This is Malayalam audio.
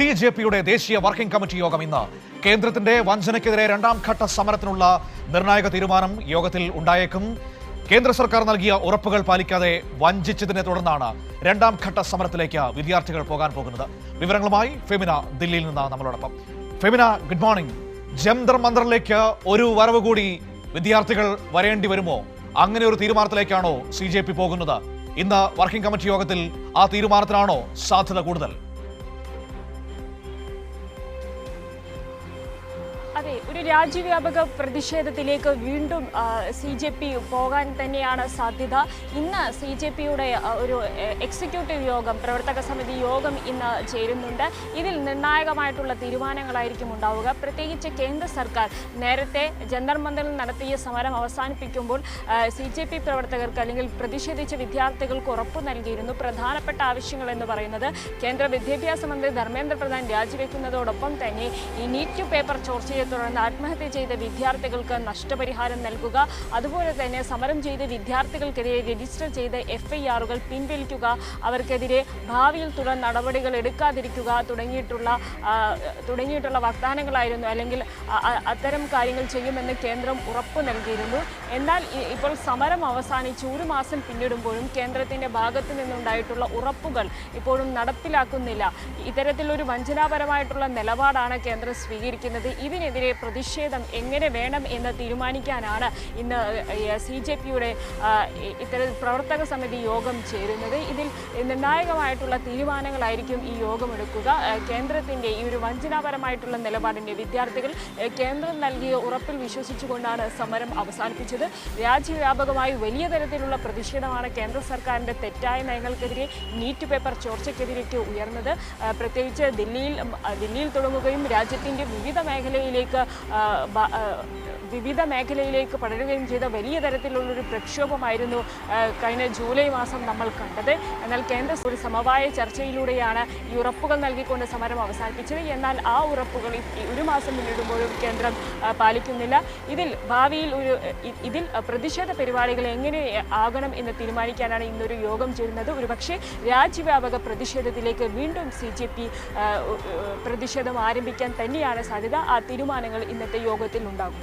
CJPയുടെ ദേശീയ വർക്കിംഗ് കമ്മിറ്റി യോഗം ഇന്ന്. കേന്ദ്രത്തിന്റെ വഞ്ചനയ്ക്കെതിരെ രണ്ടാം ഘട്ട സമരത്തിനുള്ള നിർണായക തീരുമാനം യോഗത്തിൽ ഉണ്ടായേക്കും. കേന്ദ്ര സർക്കാർ നൽകിയ ഉറപ്പുകൾ പാലിക്കാതെ വഞ്ചിച്ചതിനെ തുടർന്നാണ് രണ്ടാം ഘട്ട സമരത്തിലേക്ക് വിദ്യാർത്ഥികൾ പോകാൻ പോകുന്നത്. വിവരങ്ങളുമായി ഫെമിന ദില്ലിയിൽ നിന്ന് നമ്മളോടൊപ്പം. Femina, good morning. ജന്തർ മന്ദറിലേക്ക് ഒരു വരവ് കൂടി വിദ്യാർത്ഥികൾ വരേണ്ടി വരുമോ? അങ്ങനെ ഒരു തീരുമാനത്തിലേക്കാണോ CJP പോകുന്നത്? ഇന്ന് വർക്കിംഗ് കമ്മിറ്റി യോഗത്തിൽ ആ തീരുമാനത്തിനാണോ സാധ്യത കൂടുതൽ? അതെ, ഒരു രാജ്യവ്യാപക പ്രതിഷേധത്തിലേക്ക് വീണ്ടും CJP പോകാൻ തന്നെയാണ് സാധ്യത. ഇന്ന് CJPയുടെ ഒരു എക്സിക്യൂട്ടീവ് യോഗം, പ്രവർത്തക സമിതി യോഗം ഇന്ന് ചേരുന്നുണ്ട്. ഇതിൽ നിർണായകമായിട്ടുള്ള തീരുമാനങ്ങളായിരിക്കും ഉണ്ടാവുക. പ്രത്യേകിച്ച് കേന്ദ്ര സർക്കാർ നേരത്തെ ജന്തർ മന്ദറിൽ നടത്തിയ സമരം അവസാനിപ്പിക്കുമ്പോൾ CJP പ്രവർത്തകർക്ക് അല്ലെങ്കിൽ പ്രതിഷേധിച്ച വിദ്യാർത്ഥികൾക്ക് ഉറപ്പു നൽകിയിരുന്നു. പ്രധാനപ്പെട്ട ആവശ്യങ്ങൾ എന്ന് പറയുന്നത് കേന്ദ്ര വിദ്യാഭ്യാസ മന്ത്രി ധർമ്മേന്ദ്ര പ്രധാൻ രാജിവെക്കുന്നതോടൊപ്പം തന്നെ ഈ നീറ്റ് പേപ്പർ ചോർച്ചയെ തുടർന്ന് ആത്മഹത്യ ചെയ്ത വിദ്യാർത്ഥികൾക്ക് നഷ്ടപരിഹാരം നൽകുക, അതുപോലെ തന്നെ സമരം ചെയ്ത വിദ്യാർത്ഥികൾക്കെതിരെ രജിസ്റ്റർ ചെയ്ത FIRകൾ പിൻവലിക്കുക, അവർക്കെതിരെ ഭാവിയിൽ തുടർ നടപടികൾ എടുക്കാതിരിക്കുക തുടങ്ങിയിട്ടുള്ള വാഗ്ദാനങ്ങളായിരുന്നു. അല്ലെങ്കിൽ അത്തരം കാര്യങ്ങൾ ചെയ്യുമെന്ന് കേന്ദ്രം ഉറപ്പു നൽകിയിരുന്നു. എന്നാൽ ഇപ്പോൾ സമരം അവസാനിച്ച് ഒരു മാസം പിന്നിടുമ്പോഴും കേന്ദ്രത്തിൻ്റെ ഭാഗത്തു നിന്നുണ്ടായിട്ടുള്ള ഉറപ്പുകൾ ഇപ്പോഴും നടപ്പിലാക്കുന്നില്ല. ഇത്തരത്തിലൊരു വഞ്ചനാപരമായിട്ടുള്ള നിലപാടാണ് കേന്ദ്രം സ്വീകരിക്കുന്നത്. ഇതിനെതിരെ പ്രതിഷേധം എങ്ങനെ വേണം എന്ന് തീരുമാനിക്കാനാണ് ഇന്ന് CJPയുടെ ഇത്തരം പ്രവർത്തക സമിതി യോഗം ചേരുന്നത്. ഇതിൽ നിർണായകമായിട്ടുള്ള തീരുമാനങ്ങളായിരിക്കും ഈ യോഗം എടുക്കുക. കേന്ദ്രത്തിൻ്റെ ഈ ഒരു വഞ്ചനാപരമായിട്ടുള്ള നിലപാടിൻ്റെ വിദ്യാർത്ഥികൾ കേന്ദ്രം നൽകിയ ഉറപ്പിൽ വിശ്വസിച്ചുകൊണ്ടാണ് സമരം അവസാനിപ്പിച്ചത്. രാജ്യവ്യാപകമായി വലിയ തരത്തിലുള്ള പ്രതിഷേധമാണ് കേന്ദ്ര സർക്കാരിൻ്റെ തെറ്റായ നയങ്ങൾക്കെതിരെ, നീറ്റ് പേപ്പർ ചോർച്ചയ്ക്കെതിരേക്ക് ഉയർന്നത്. പ്രത്യേകിച്ച് ദില്ലിയിൽ തുടങ്ങുകയും രാജ്യത്തിൻ്റെ വിവിധ മേഖലയിലേക്ക് പടരുകയും ചെയ്ത വലിയ തരത്തിലുള്ളൊരു പ്രക്ഷോഭമായിരുന്നു കഴിഞ്ഞ ജൂലൈ മാസം നമ്മൾ കണ്ടത്. എന്നാൽ കേന്ദ്ര ഒരു സമവായ ചർച്ചയിലൂടെയാണ് ഈ ഉറപ്പുകൾ നൽകിക്കൊണ്ട് സമരം അവസാനിപ്പിച്ചത്. എന്നാൽ ആ ഉറപ്പുകൾ ഒരു മാസം പിന്നിടുമ്പോഴും കേന്ദ്രം പാലിക്കുന്നില്ല. ഭാവിയിൽ ഇതിൽ പ്രതിഷേധ പരിപാടികൾ എങ്ങനെ ആകണം എന്ന് തീരുമാനിക്കാനാണ് ഇന്നൊരു യോഗം ചേരുന്നത്. ഒരുപക്ഷെ രാജ്യവ്യാപക പ്രതിഷേധത്തിലേക്ക് വീണ്ടും CJP പ്രതിഷേധം ആരംഭിക്കാൻ തന്നെയാണ് സാധ്യത. ആ തീരുമാനങ്ങൾ ഇന്നത്തെ യോഗത്തിൽ ഉണ്ടാകും.